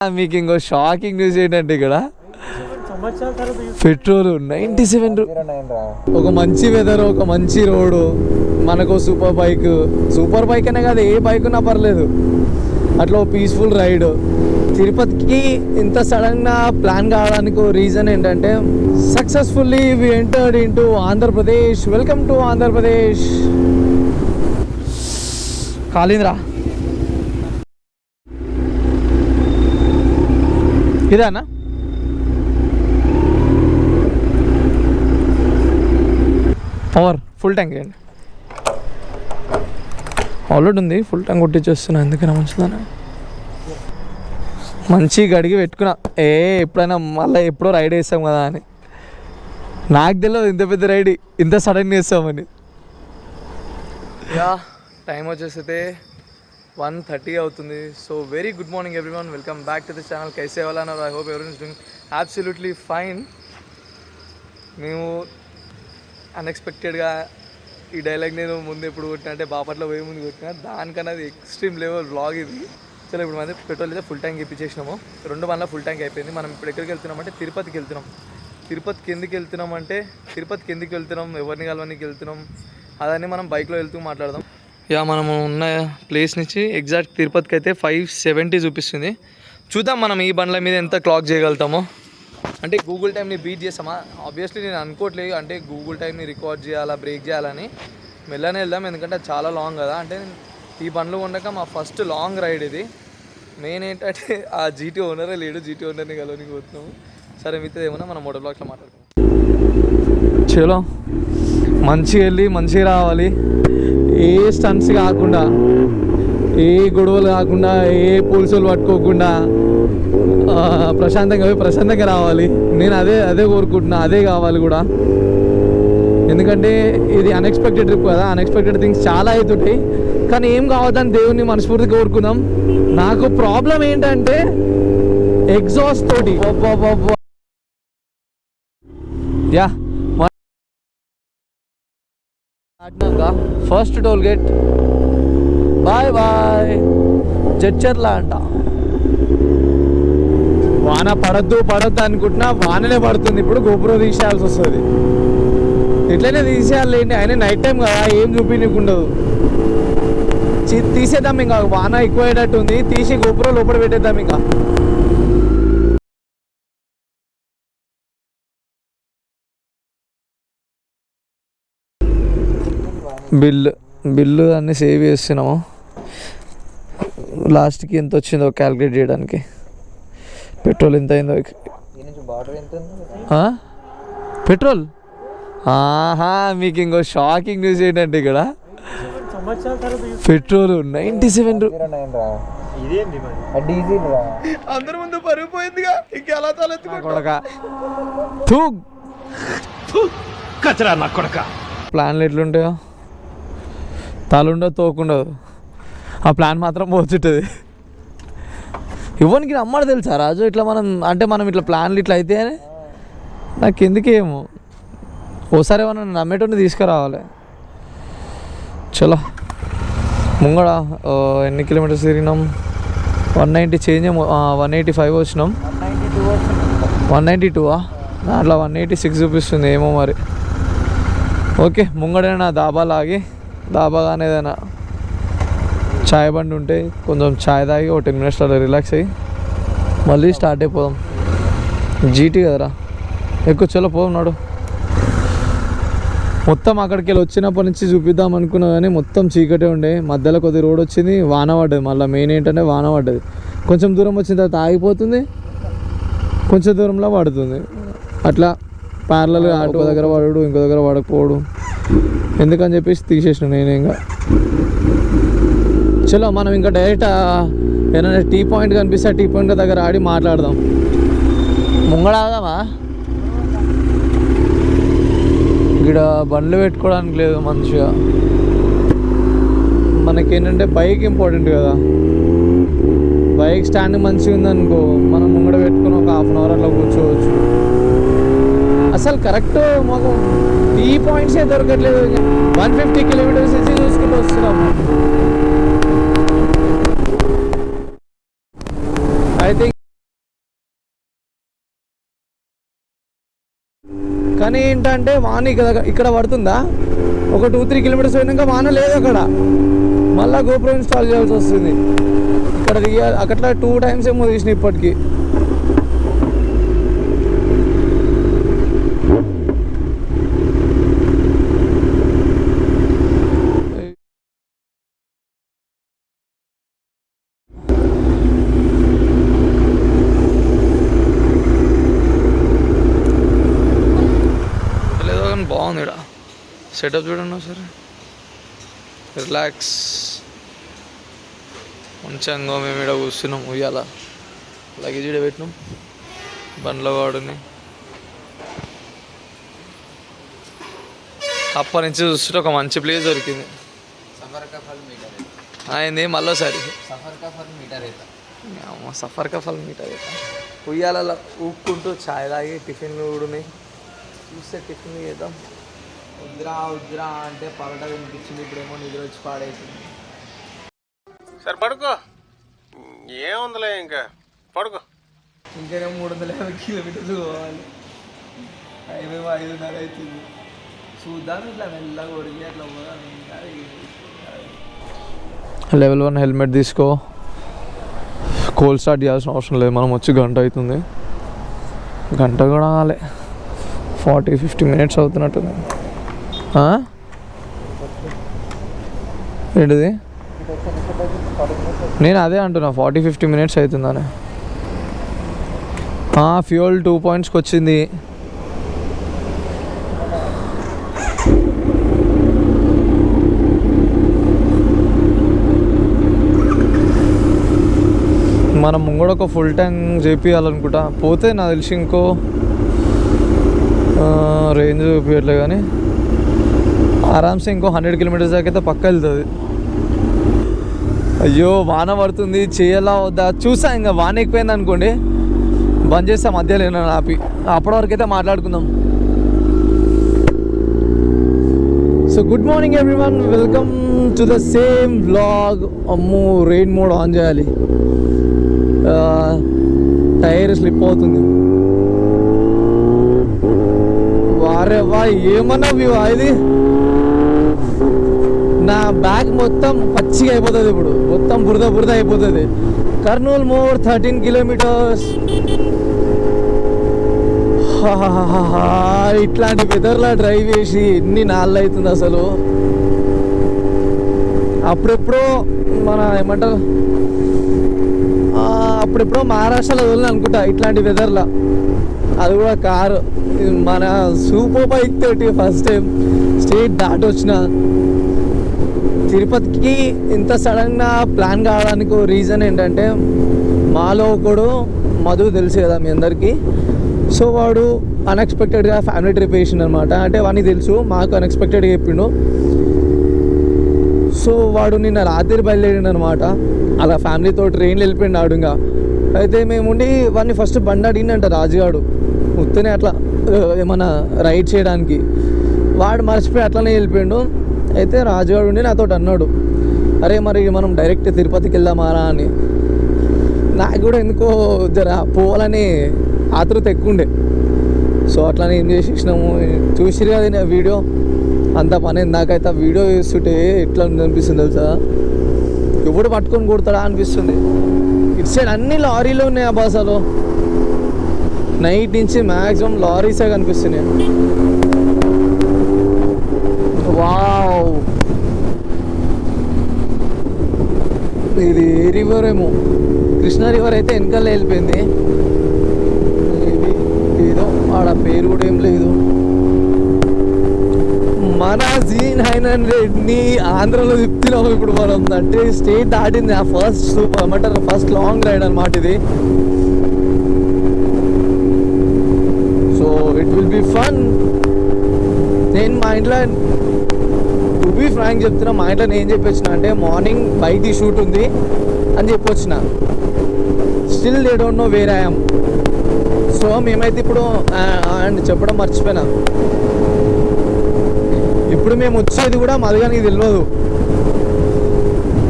మీకు ఇంకో shocking news ఏంటంటే ఇక్కడ పెట్రోల్ 97. ఒక మంచి వెదర్, ఒక మంచి రోడ్డు, మనకు సూపర్ బైక్ అనే కాదు, ఏ బైక్ ఉన్నా పర్లేదు, అట్లా పీస్ఫుల్ రైడ్. తిరుపతికి ఇంత సడన్గా ప్లాన్ కావడానికి రీజన్ ఏంటంటే successfully we entered into Andhra Pradesh. Welcome to Andhra Pradesh. కాళీంద్రా ఇదేనా? పవర్ ఫుల్ ట్యాంక్ అండి, ఆల్రెడీ ఉంది, ఫుల్ ట్యాంక్ కొట్టించేస్తున్నా. ఎందుకైనా మంచిదానా మంచి గడిగి పెట్టుకున్నా, ఎప్పుడైనా మళ్ళీ ఎప్పుడో రైడ్ వేస్తాం కదా అని. నాకు తెలియదు ఇంత పెద్ద రైడ్ ఇంత సడన్ వేస్తామని. యా టైం వచ్చేస్తే 1:30 అవుతుంది. So very good morning everyone, welcome back to the channel. కైసే వాలా I hope everyone is doing absolutely fine. మేము అన్ఎక్స్పెక్టెడ్గా ఈ డైలాగ్ నేను ముందు ఎప్పుడు కొట్టినా అంటే బాపట్ల పోయే ముందు కొట్టినా, దానికన్నా అది ఎక్స్ట్రీమ్ లెవెల్ వ్లాగ్ ఇది. చలో ఇప్పుడు మనం పెట్రోల్ అయితే ఫుల్ ట్యాంక్ ఇప్పించేసినాము, 2 బండ్ల ఫుల్ ట్యాంక్ అయిపోయింది. మనం ఇప్పుడు ఎక్కడికి వెళ్తున్నామంటే తిరుపతికి వెళ్తున్నాం. తిరుపతికి ఎందుకు వెళ్తున్నాం, ఎవరిని కలవడానికి వెళ్తున్నాం, అదన్నీ మనం బైక్లో వెళ్తూ మాట్లాడదాం. యా మనము ఉన్న ప్లేస్ నుంచి ఎగ్జాక్ట్ తిరుపతికి అయితే 5:70 చూపిస్తుంది. చూద్దాం మనం ఈ బండ్ల మీద ఎంత క్లాక్ చేయగలుగుతామో. అంటే గూగుల్ టైంని బీట్ చేస్తామా? ఆబ్వియస్లీ నేను అనుకోవట్లేదు అంటే గూగుల్ టైంని రికార్డ్ చేయాలా, బ్రేక్ చేయాలని. మెల్లనే వెళ్దాం, ఎందుకంటే చాలా లాంగ్ కదా. అంటే ఈ బండ్లు ఉండక మా ఫస్ట్ లాంగ్ రైడ్ ఇది. మెయిన్ ఏంటంటే ఆ జీటీ ఓనరే లేడు, జీటీ ఓనర్ని కలవనికి పోతున్నాము. సరే మిగతా ఏమన్నా మనం మోటో బ్లాగ్లో మాట్లాడుకుందాం. చలో మంచిగా వెళ్ళి మంచిగా రావాలి, ఏ స్టన్స్ కాకుండా, ఏ గొడవలు కాకుండా, ఏ పోలీసులు పట్టుకోకుండా ప్రశాంతంగా రావాలి. నేను అదే కోరుకుంటున్నా, అదే కావాలి కూడా. ఎందుకంటే ఇది అన్ఎక్స్పెక్టెడ్ ట్రిప్ కదా, అన్ఎక్స్పెక్టెడ్ థింగ్స్ చాలా అవుతుంటాయి. కానీ ఏం కావద్దని దేవుణ్ణి మనస్ఫూర్తిగా కోరుకుందాం. నాకు ప్రాబ్లం ఏంటంటే ఎగ్జాస్ట్ తోటి. యా ఫస్ట్ టోల్ గేట్ బాయ్ జడ్చర్లా అంట. వాన పడద్దు అనుకుంటున్నా, వాననే పడుతుంది. ఇప్పుడు గోపురం తీసేయాల్సి వస్తుంది. ఇట్లనే తీసేయాలి ఏంటి, ఆయన నైట్ టైం కదా, ఏం చూపించకుండదు. తీసేద్దాం ఇంకా, వాన ఎక్కువ అయ్యేటట్టు ఉంది. తీసి గోపురం లోపల పెట్టేద్దాం ఇంకా. బిల్లు అన్నీ సేవ్ చేస్తున్నాము. లాస్ట్కి ఎంత వచ్చిందో క్యాలిక్యులేట్ చేయడానికి. పెట్రోల్ ఎంత అయిందో, పెట్రోల్ మీకు ఇంకో షాకింగ్ న్యూస్ ఏంటంటే ఇక్కడ పెట్రోల్ 97. అందరి ముందు పరిగిపోయిందిగా, ఇంకెలా తలెత్తుకోక ప్లాన్లు ఎట్లుంటాయో, తాలుండదు తోకుండదు, ఆ ప్లాన్ మాత్రం పోతుంటుంది. ఇవ్వనికి నమ్మడు తెలుసా రాజు. ఇట్లా మనం ఇట్లా ప్లాన్లు ఇట్లా అయితే నాకు ఎందుకేమో ఓసారి ఏమన్నా నమ్మేటోని తీసుకురావాలి. చలో ముంగడ ఎన్ని కిలోమీటర్స్ తిరిగినాం? 190 చేంజ్, 185 వచ్చినాం. 192 అట్లా 186 చూపిస్తుంది ఏమో మరి. ఓకే ముంగడైనా దాబాలు ఆగి, దాబా కానీ ఏదైనా చాయ్ బండి ఉంటే కొంచెం చాయ్ తాగి ఒక 10 minutes అలా రిలాక్స్ అయ్యి మళ్ళీ స్టార్ట్ అయిపోదాం. జీటీ కదరా ఎక్కువ. చలో పోన్నాడు. మొత్తం అక్కడికి వెళ్ళి వచ్చినప్పటి నుంచి చూపిద్దాం అనుకున్నా కానీ మొత్తం చీకటే ఉండే. మధ్యలో కొద్ది రోడ్ వచ్చింది, వాన పడ్డది. మళ్ళీ మెయిన్ ఏంటంటే వాన పడ్డది. కొంచెం దూరం వచ్చిన తర్వాత ఆగిపోతుంది, కొంచెం దూరంలో పడుతుంది. అట్లా ప్యారలల్గా ఆటో దగ్గర పడడు, ఇంకో దగ్గర పడకపోవడు. ఎందుకని చెప్పేసి తీసేసిన నేను ఇంకా. చలో మనం ఇంకా డైరెక్ట్ ఏదైనా టీ పాయింట్ కనిపిస్తే టీ పాయింట్ దగ్గర ఆడి మాట్లాడదాం. ముంగడాదామా? ఇక్కడ బండ్లు పెట్టుకోవడానికి లేదు మంచిగా. మనకేంటంటే బైక్ ఇంపార్టెంట్ కదా. బైక్ స్టాండ్ మంచిగా ఉందనుకో, మనం ముంగడ పెట్టుకుని ఒక 1/2 hour అట్లా కూర్చోవచ్చు. అసలు కరెక్ట్ మాకు టీ పాయింట్సే దొరకట్లేదు. 150 kilometers నుంచి చూసుకుంటూ వస్తున్నాము. ఐ థింక్ కానీ ఏంటంటే వాన ఇక్కడ పడుతుందా, ఒక 2-3 కిలోమీటర్స్ పోయినాక వాన లేదు అక్కడ, మళ్ళీ గోప్రో ఇన్స్టాల్ చేయాల్సి వస్తుంది. ఇక్కడ అట్లా 2 టైమ్స్ ఏమో తీసిన ఇప్పటికి. బాగుంది ఇక్కడ సెటప్ చూడండి సరే, రిలాక్స్ మంచిగా మేము ఇక్కడ కూర్చున్నాం. ఉయ్యాల లగేజ్ ఇక్కడ పెట్టినాం, బండ్లో వాడుని అప్పటి నుంచి చూస్తుంటే ఒక మంచి ప్లేస్ దొరికింది. అయింది మళ్ళీసారి సఫర్ కా ఫల్ మీటర్ అవుతా. ఉయ్యాల ఊపుకుంటూ ఛాయ్ తాగి టిఫిన్లు కూడా చూస్తే టిఫిన్ చేద్దాం. వద్దురా అంటే పరోటా వినిపించింది, ఇప్పుడేమో నిద్ర వచ్చి పాడైతుంది. సరే పడుకో, ఏముందిలే ఇంకా పడుకో. ఇంకేమో 350 కిలోమీటర్లు పోవాలి, టైం ఏమో 5:30 అవుతుంది. చూద్దాం ఇట్లా మెల్లగా ఒడిగి అట్లా పోదాం. లెవెల్ 1 హెల్మెట్ తీసుకో. కోల్ స్టార్ట్ చేయాల్సిన అవసరం లేదు, మనం వచ్చి గంట అవుతుంది. గంట కూడా కాలే, 40-50 మినిట్స్ అవుతున్నట్టుంది. ఏంటిది? నేను అదే అంటున్నా, 40-50 మినిట్స్ అవుతుందని. ఫ్యూయల్ 2 పాయింట్స్కి వచ్చింది. మనం ముంగడ ఒక ఫుల్ ట్యాంక్ చేపియాలనుకుంటా. పోతే నాకు తెలిసి ఇంకో రేంజ్ చూపించట్లే కానీ ఆరామ్సే ఇంకో 100 కిలోమీటర్స్ దాకా అయితే పక్క వెళ్తుంది. అయ్యో వాన పడుతుంది, చేయాలా వద్దా చూసా. ఇంకా వాన ఎక్కువైంది అనుకోండి బంద్ చేస్తా, మధ్యలో ఏమైనా ఆపి. అప్పటి వరకు అయితే మాట్లాడుకుందాం. So good morning everyone, welcome to the same vlog. అమ్మో రెయిన్ మోడ్ ఆన్ చేయాలి, టైర్ స్లిప్ అవుతుంది. వారే వా ఏమన్నా వ్యూ ఇది. నా బ్యాగ్ మొత్తం పచ్చిగా అయిపోతుంది, ఇప్పుడు మొత్తం బురద అయిపోతుంది. Kurnool more 13 kilometres. ఇట్లాంటి వెదర్లా డ్రైవ్ చేసి ఎన్ని నాళ్ళు అవుతుంది అసలు. అప్పుడెప్పుడో మన ఏమంటారు, అప్పుడెప్పుడో మహారాష్ట్రలో వదిలిన అనుకుంటా ఇట్లాంటి వెదర్లా, అది కూడా కారు. మన సూపర్ బైక్ తోటి ఫస్ట్ టైం స్టేట్ దాటి వచ్చిన. తిరుపతికి ఇంత సడన్గా ప్లాన్ కావడానికి ఒక రీజన్ ఏంటంటే, మాలో ఒకడు మధు తెలుసు కదా మీ అందరికీ. సో వాడు అన్ఎక్స్పెక్టెడ్గా ఫ్యామిలీ ట్రిప్ వేసిండు అనమాట. అంటే వాడికి తెలుసు, మాకు అన్ఎక్స్పెక్టెడ్గా చెప్పిండు. సో వాడు నిన్న రాత్రి బయలుదేరిండు అనమాట. అలా ఫ్యామిలీతో ట్రైన్లో వెళ్ళిపోయిండు ఆడుగా. అయితే మేముండి వాడిని ఫస్ట్ బండి అడిగిందంట రాజుగాడు, ఉత్తనే అట్లా ఏమన్నా రైడ్ చేయడానికి. వాడు మర్చిపోయి అట్లనే వెళ్ళిపోయిండు. అయితే రాజుగాడు ఉండి నాతో అన్నాడు, అరే మరి మనం డైరెక్ట్ తిరుపతికి వెళ్దామారా అని. నాకు కూడా ఎందుకో జర పోవాలని ఆతృత ఎక్కువ ఉండే. సో అట్లానే ఏం చేసేసినాము, చూసిరు కదా వీడియో అంత పని. నాకైతే ఆ వీడియో చూస్తుంటే ఎట్లా అనిపిస్తుంది తెలుసా, ఎప్పుడు పట్టుకొని కొడతాడా అనిపిస్తుంది. ఇటు సైడ్ అన్ని లారీలు ఉన్నాయి ఆ బస్సులో. నైట్ నుంచి మ్యాక్సిమం లారీసే కనిపిస్తున్నాయి. వావ్, ఇది ఏ రివర్ ఏమో, కృష్ణా రివర్ అయితే వెనకాల వెళ్ళిపోయింది. ఇది ఏదో ఆడ పేరు కూడా ఏం లేదు. మన Z900ని ఆంధ్రలో తిప్పుతున్నాము ఇప్పుడు మనం. అంటే స్టేట్ దాటింది, ఆ ఫస్ట్ ఏమంటారు ఫస్ట్ లాంగ్ రైడ్ అనమాట ఇది. So it will be fun. నేను మా ఇంట్లో టు బీ ఫ్రాంక్ చెప్తున్నా, మా ఇంట్లో నేను చెప్పొచ్చిన అంటే మార్నింగ్ బైక్ది షూట్ ఉంది అని చెప్పొచ్చిన. Still they don't know where I am. So మేమైతే ఇప్పుడు అండ్ చెప్పడం మర్చిపోయినా, ఇప్పుడు మేము వచ్చేది కూడా మధుగానికి తెలియదు.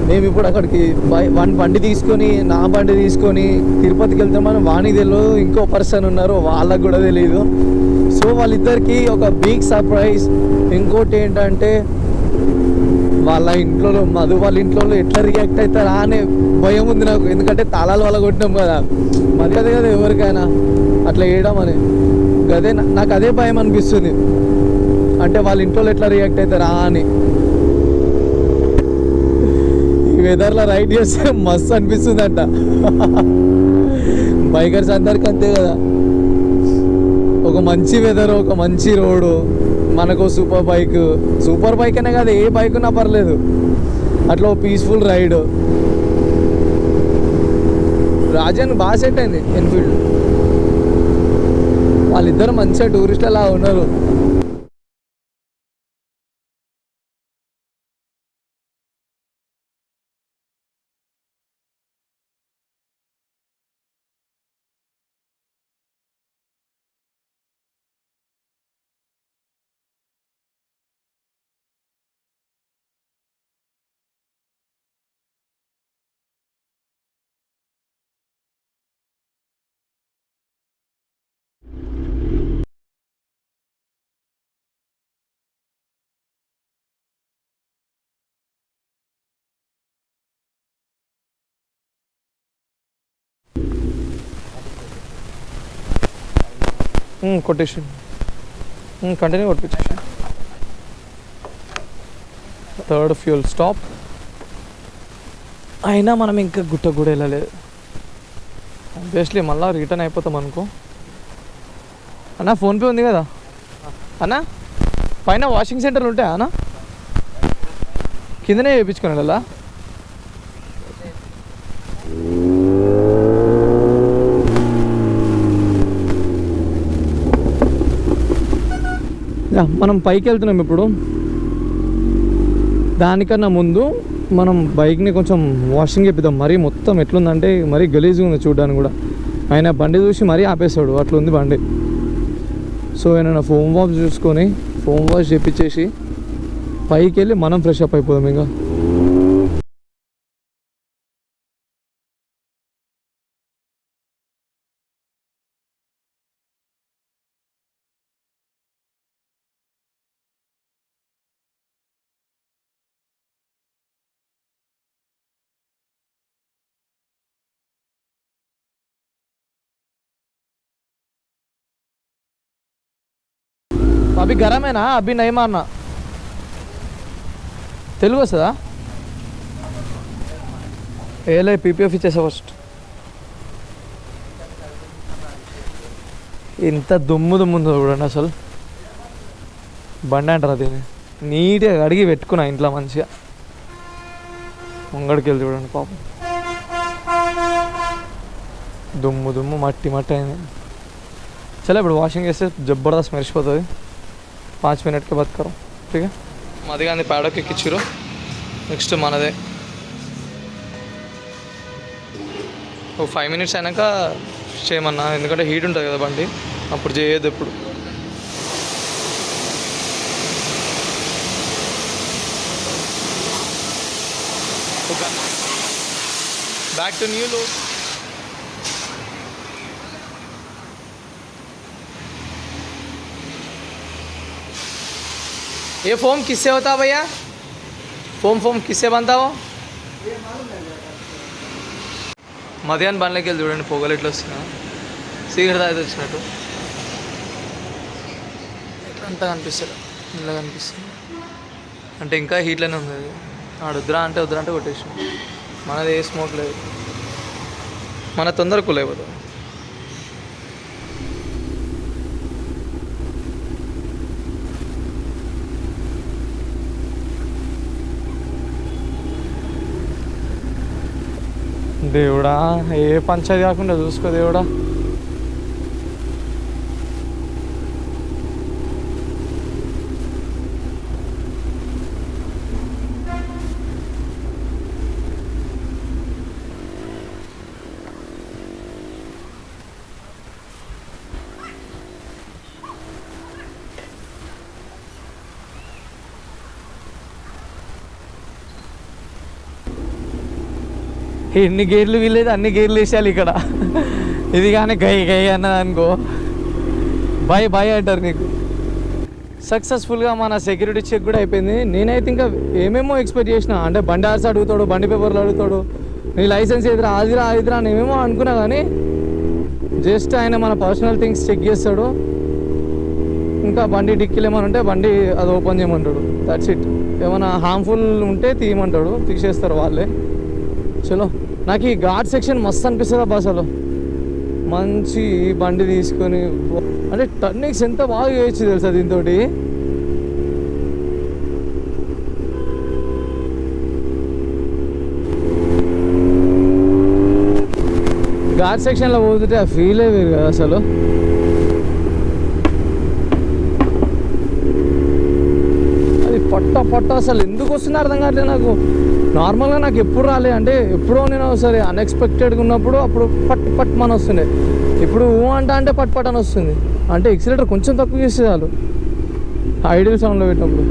మేము ఇప్పుడు అక్కడికి బండి తీసుకొని, నా బండి తీసుకొని తిరుపతికి వెళ్తామని వానికి తెలియదు. ఇంకో పర్సన్ ఉన్నారు, వాళ్ళకు కూడా తెలియదు. సో వాళ్ళిద్దరికి ఒక బిగ్ సర్ప్రైజ్. ఇంకోటి ఏంటంటే వాళ్ళ ఇంట్లో మధు వాళ్ళ ఇంట్లో ఎట్లా రియాక్ట్ అవుతారా అనే భయం ఉంది నాకు. ఎందుకంటే తాళాలు వాళ్ళ కొట్టినాం కదా, మర్యాద కదా ఎవరికైనా అట్లా వేయడం అని. అదే నాకు అదే భయం అనిపిస్తుంది, అంటే వాళ్ళ ఇంట్లో ఎట్లా రియాక్ట్ అవుతారా అని. ఈ వెదర్లో రైడ్ చేస్తే మస్తు అనిపిస్తుంది అంట. బైకర్స్ అందరికి అంతే కదా, ఒక మంచి వెదర్, ఒక మంచి రోడ్డు, మనకు సూపర్ బైక్ అనే కాదు, ఏ బైక్ ఉన్నా పర్లేదు, అట్లా పీస్ఫుల్ రైడ్. రాజన్ బాగా సెట్ అయింది ఎన్ఫీల్డ్. వాళ్ళిద్దరు మంచిగా టూరిస్ట్ అలా ఉన్నారు. కొటేషన్ కంటిన్యూ కొట్టించేసి. థర్డ్ ఫ్యూల్ స్టాప్ అయినా మనం ఇంకా గుట్ట కూడా వెళ్ళలేదు. ఆబ్వియస్లీ మళ్ళీ రిటర్న్ అయిపోతాం అనుకో. అన్నా ఫోన్పే ఉంది కదా అన్నా, పైన వాషింగ్ సెంటర్లు ఉంటాయా అన్నా? కిందనే చేయించుకున్నాడు అలా. మనం పైకి వెళ్తున్నాం ఇప్పుడు. దానికన్నా ముందు మనం బైక్ని కొంచెం వాషింగ్ చేపిద్దాం. మరీ మొత్తం ఎట్లుందంటే మరీ గలీజ్గా ఉంది చూడడానికి కూడా. ఆయన బండి చూసి మరీ ఆపేస్తాడు, అట్లుంది బండి. సో ఏమైనా ఫోమ్ వాష్ చేపించేసి పైకి వెళ్ళి మనం ఫ్రెష్ అప్ అయిపోదాం ఇంకా. అభి గరమేనా అభి నయమా అన్న? తెలుగు వస్తుందా? ఏలే పీపీఎఫ్ ఇచ్చేసా ఫస్ట్. ఇంత దుమ్ము ఉందో చూడండి అసలు. బండి అంటారా దీన్ని? నీట్గా అడిగి పెట్టుకున్నా ఇంట్లో మంచిగా. ముంగడికి వెళ్ళి చూడండి పాపం, దుమ్ము మట్టి అయింది. చలో ఇప్పుడు వాషింగ్ చేస్తే జబర్దస్త్ మెరిసిపోతుంది. 5 మినిట్కి బతకరు. ఓకే, మాది కానీ ప్యాడోకి ఎక్కించారు. నెక్స్ట్ మనదే. ఒక 5 మినిట్స్ అయినాక చేయమన్నా, ఎందుకంటే హీట్ ఉంటుంది కదా బండి, అప్పుడు చేయొద్దు ఎప్పుడు. Back to new load. ये फोम किससे होता है भैया? फोम किससे बनता हो? మధ్యాహ్నం బండ్లకి వెళ్ళి చూడండి పొగలు ఎట్లా వస్తున్నా. సిగరెట్ తాగితే వచ్చినట్టు అంతా కనిపిస్తుంది, ఇలా కనిపిస్తుంది. అంటే ఇంకా హీట్లోనే ఉంది అది. ఆడు వద్దురా అంటే కొట్టేసి. మనది ఏ స్మోక్ లేదు, మన తొందర కూల్ అయిపోతుంది. దేవుడా, ఏ పంచాయతీ కాకుండా చూసుకో దేవుడా. ఎన్ని గేర్లు వీలేదు అన్ని గేర్లు వేసేయాలి ఇక్కడ. ఇది కానీ గై అన్నది అనుకో బాయ్ బాయ్ అంటారు నీకు. సక్సెస్ఫుల్గా మన సెక్యూరిటీ చెక్ కూడా అయిపోయింది. నేనైతే ఇంకా ఏమేమో ఎక్స్పెక్ట్ చేసిన, అంటే బండి ఆర్స్ అడుగుతాడు, బండి పేపర్లు అడుగుతాడు, నీ లైసెన్స్ ఎదురా అదిరా అదిరా అని ఏమేమో అనుకున్నా. కానీ జస్ట్ ఆయన మన పర్సనల్ థింగ్స్ చెక్ చేస్తాడు. ఇంకా బండి డిక్కీలు ఏమైనా ఉంటే బండి అది ఓపెన్ చేయమంటాడు. That's it. ఏమైనా హార్మ్ఫుల్ ఉంటే తీయమంటాడు, తీసేస్తారు వాళ్ళే. చలో, నాకు ఈ ఘాట్ సెక్షన్ మస్తు అనిపిస్తుంది అబ్బా అసలు. మంచి బండి తీసుకొని అంటే టర్నింగ్స్ ఎంత బాగా చేయొచ్చు తెలుసా దీంతో. ఘాట్ సెక్షన్లో పోతుంటే ఆ ఫీలే వేరు కదా అసలు. అది పట్ట అసలు ఎందుకు వస్తుందో అర్థం కావట్లేదు నాకు. నార్మల్గా నాకు ఎప్పుడు రాలే, అంటే ఎప్పుడో నేను సరే అన్ఎక్స్పెక్టెడ్గా ఉన్నప్పుడు అప్పుడు పట్ మన వస్తుండే. ఇప్పుడు అంటే పట్ అని వస్తుంది. అంటే ఎక్సిలేటర్ కొంచెం తక్కువ చేస్తే చాలు ఐడియల్ సౌండ్లో పెట్టినప్పుడు.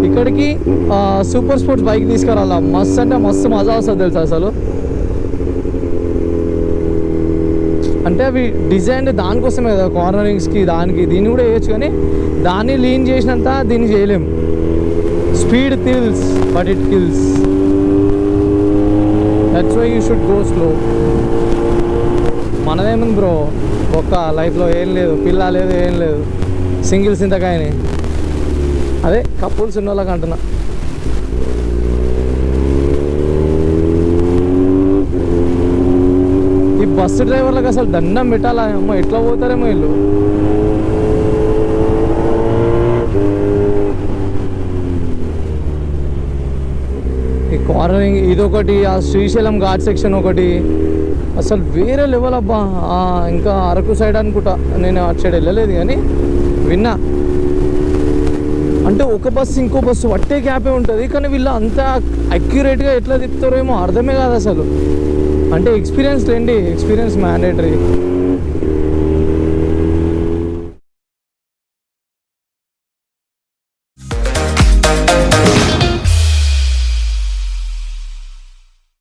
ఇక్కడికి సూపర్ స్పోర్ట్స్ బైక్ తీసుకురాలా, మస్తు అంటే మస్తు మజా వస్తుంది తెలుసా అసలు. అంటే అవి డిజైన్ దానికోసమే కదా, కార్నరింగ్స్కి దానికి దీన్ని కూడా వేయచ్చు. కానీ దాన్ని లీన్ చేసినంత దీన్ని చేయలేం. Speed thrills but it kills. That's why you should go slow. మనదేముంది బ్రో, ఒక్క లైఫ్లో ఏం లేదు, పిల్ల లేదు, ఏం లేదు, సింగిల్స్ ఇంతకాయని. అదే కపుల్స్ ఉన్న వాళ్ళకి అంటున్నా. ఈ బస్సు డ్రైవర్లకు అసలు దండం పెట్టాలా అమ్మ, ఎట్లా పోతారేమో వీళ్ళు. ఈ కార్నరింగ్ ఇదొకటి, ఆ శ్రీశైలం ఘాట్ సెక్షన్ ఒకటి అసలు వేరే లెవెల్ అబ్బా. ఇంకా అరకు సైడ్ అనుకుంటా, నేను అటు సైడ్ వెళ్ళలేదు కానీ విన్నా. అంటే ఒక బస్సు ఇంకో బస్సు వట్టే గ్యాపే ఉంటుంది, కానీ వీళ్ళు అంత అక్యురేట్గా ఎట్లా తిప్పుతారో ఏమో అర్థమే కాదు అసలు. అంటే ఎక్స్పీరియన్స్ రండి, ఎక్స్పీరియన్స్ మ్యాండేటరీ.